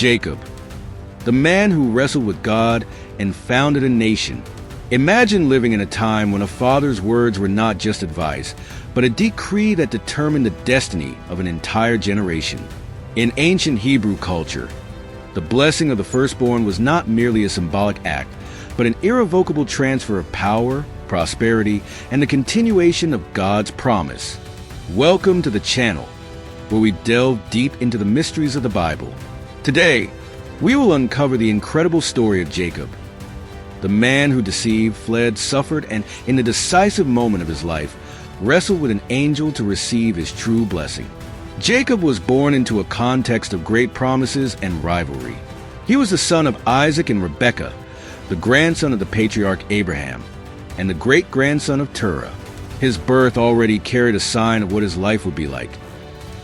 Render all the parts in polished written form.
Jacob, the man who wrestled with God and founded a nation. Imagine living in a time when a father's words were not just advice, but a decree that determined the destiny of an entire generation. In ancient Hebrew culture, the blessing of the firstborn was not merely a symbolic act, but an irrevocable transfer of power, prosperity, and the continuation of God's promise. Welcome to the channel, where we delve deep into the mysteries of the Bible. Today, we will uncover the incredible story of Jacob, the man who deceived, fled, suffered, and in the decisive moment of his life, wrestled with an angel to receive his true blessing. Jacob was born into a context of great promises and rivalry. He was the son of Isaac and Rebekah, the grandson of the patriarch Abraham, and the great-grandson of Terah. His birth already carried a sign of what his life would be like.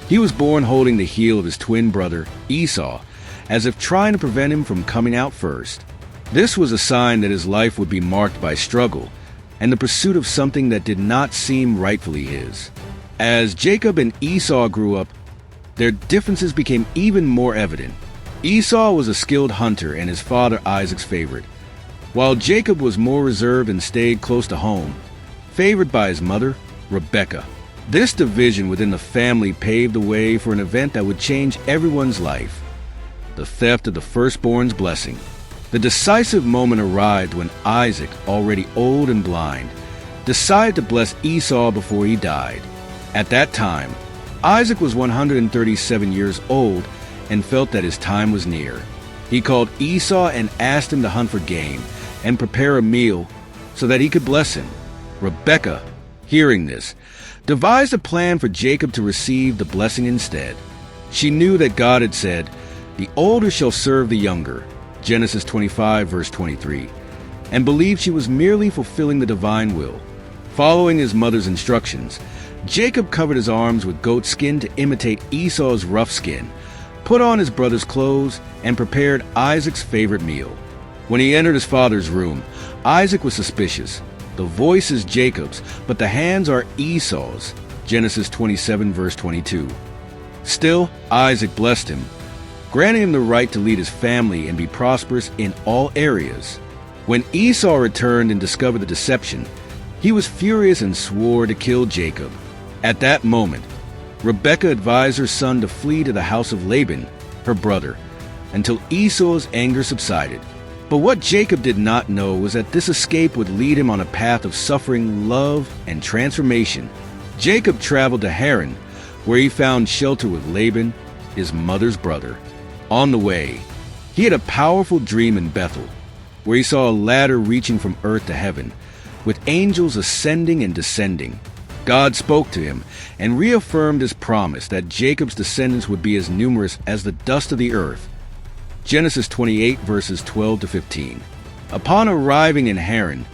He was born holding the heel of his twin brother, Esau, as if trying to prevent him from coming out first. This was a sign that his life would be marked by struggle and the pursuit of something that did not seem rightfully his. As Jacob and Esau grew up, their differences became even more evident. Esau was a skilled hunter and his father Isaac's favorite, while Jacob was more reserved and stayed close to home, favored by his mother, Rebekah. This division within the family paved the way for an event that would change everyone's life: the theft of the firstborn's blessing. The decisive moment arrived when Isaac, already old and blind, decided to bless Esau before he died. At that time, Isaac was 137 years old and felt that his time was near. He called Esau and asked him to hunt for game and prepare a meal so that he could bless him. Rebekah, hearing this, devised a plan for Jacob to receive the blessing instead. She knew that God had said, "The older shall serve the younger," Genesis 25, verse 23, and believed she was merely fulfilling the divine will. Following his mother's instructions, Jacob covered his arms with goat skin to imitate Esau's rough skin, put on his brother's clothes, and prepared Isaac's favorite meal. When he entered his father's room, Isaac was suspicious. The voice is Jacob's, but the hands are Esau's, Genesis 27, verse 22. Still, Isaac blessed him, granting him the right to lead his family and be prosperous in all areas. When Esau returned and discovered the deception, he was furious and swore to kill Jacob. At that moment, Rebekah advised her son to flee to the house of Laban, her brother, until Esau's anger subsided. But what Jacob did not know was that this escape would lead him on a path of suffering, love, and transformation. Jacob traveled to Haran, where he found shelter with Laban, his mother's brother. On the way, he had a powerful dream in Bethel, where he saw a ladder reaching from earth to heaven, with angels ascending and descending. God spoke to him and reaffirmed his promise that Jacob's descendants would be as numerous as the dust of the earth. Genesis 28, verses 12 to 15. Upon arriving in Haran,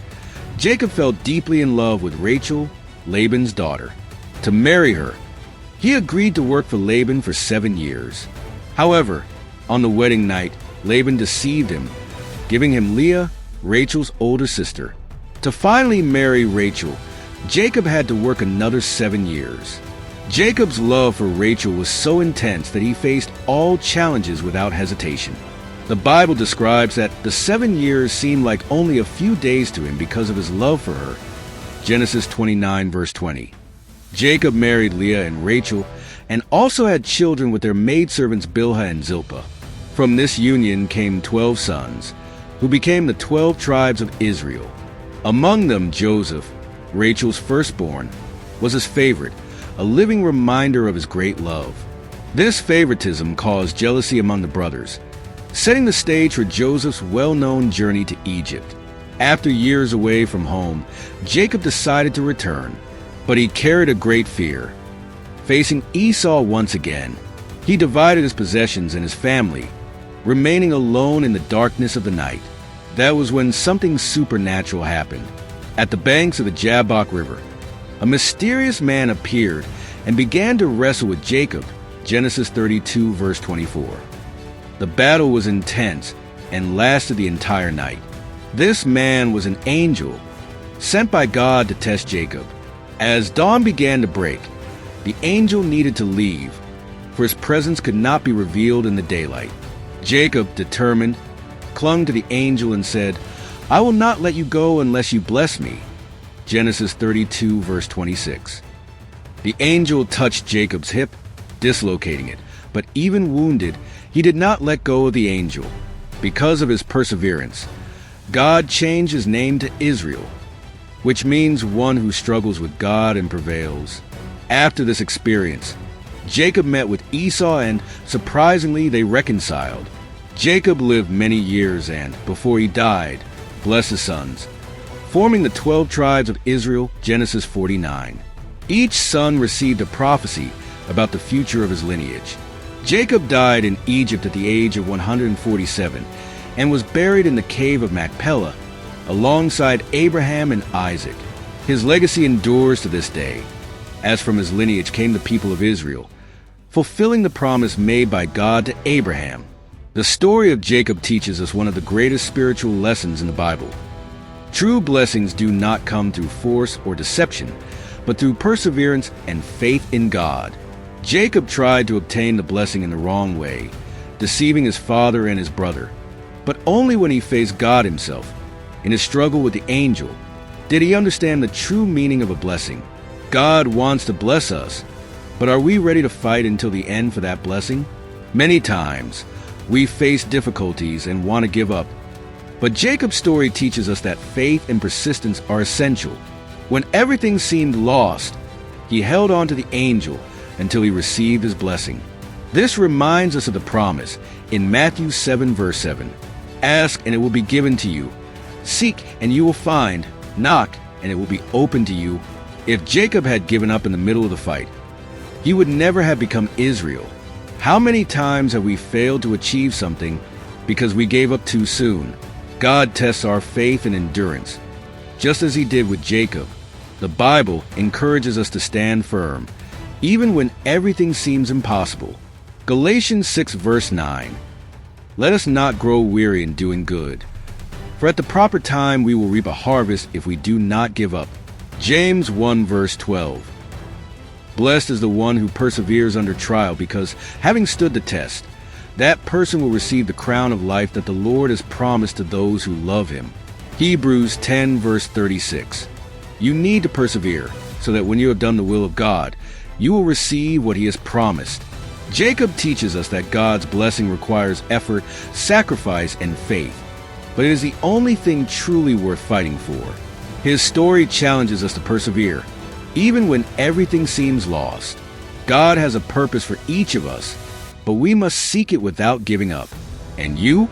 Jacob fell deeply in love with Rachel, Laban's daughter. To marry her, he agreed to work for Laban for 7 years. However, on the wedding night, Laban deceived him, giving him Leah, Rachel's older sister. To finally marry Rachel, Jacob had to work another 7 years. Jacob's love for Rachel was so intense that he faced all challenges without hesitation. The Bible describes that the 7 years seemed like only a few days to him because of his love for her. Genesis 29, verse 20. Jacob married Leah and Rachel and also had children with their maidservants Bilhah and Zilpah. From this union came 12 sons, who became the 12 tribes of Israel. Among them, Joseph, Rachel's firstborn, was his favorite, a living reminder of his great love. This favoritism caused jealousy among the brothers, setting the stage for Joseph's well-known journey to Egypt. After years away from home, Jacob decided to return, but he carried a great fear. Facing Esau once again, he divided his possessions and his family, remaining alone in the darkness of the night. That was when something supernatural happened. At the banks of the Jabbok River, a mysterious man appeared and began to wrestle with Jacob, Genesis 32, verse 24. The battle was intense and lasted the entire night. This man was an angel sent by God to test Jacob. As dawn began to break, the angel needed to leave, for his presence could not be revealed in the daylight. Jacob, determined, clung to the angel and said, "I will not let you go unless you bless me." Genesis 32, verse 26. The angel touched Jacob's hip, dislocating it, but even wounded, he did not let go of the angel. Because of his perseverance, God changed his name to Israel, which means one who struggles with God and prevails. After this experience, Jacob met with Esau and, surprisingly, they reconciled. Jacob lived many years and, before he died, blessed his sons, forming the 12 tribes of Israel, Genesis 49. Each son received a prophecy about the future of his lineage. Jacob died in Egypt at the age of 147 and was buried in the cave of Machpelah alongside Abraham and Isaac. His legacy endures to this day, as from his lineage came the people of Israel, fulfilling the promise made by God to Abraham. The story of Jacob teaches us one of the greatest spiritual lessons in the Bible. True blessings do not come through force or deception, but through perseverance and faith in God. Jacob tried to obtain the blessing in the wrong way, deceiving his father and his brother, but only when he faced God himself. In his struggle with the angel, did he understand the true meaning of a blessing. God wants to bless us, but are we ready to fight until the end for that blessing? Many times, we face difficulties and want to give up. But Jacob's story teaches us that faith and persistence are essential. When everything seemed lost, he held on to the angel until he received his blessing. This reminds us of the promise in Matthew 7, verse 7. "Ask, and it will be given to you. Seek, and you will find. Knock, and it will be opened to you." If Jacob had given up in the middle of the fight, he would never have become Israel. How many times have we failed to achieve something because we gave up too soon? God tests our faith and endurance, just as he did with Jacob. The Bible encourages us to stand firm, even when everything seems impossible. Galatians 6, verse 9. "Let us not grow weary in doing good, for at the proper time we will reap a harvest if we do not give up." James 1, verse 12. "Blessed is the one who perseveres under trial, because, having stood the test, that person will receive the crown of life that the Lord has promised to those who love him." Hebrews 10, verse 36. You need to persevere, so that when you have done the will of God, you will receive what he has promised. Jacob teaches us that God's blessing requires effort, sacrifice, and faith, but it is the only thing truly worth fighting for. His story challenges us to persevere, even when everything seems lost. God has a purpose for each of us, but we must seek it without giving up. And you?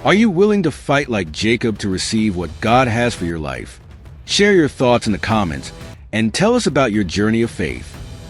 Are you willing to fight like Jacob to receive what God has for your life? Share your thoughts in the comments and tell us about your journey of faith.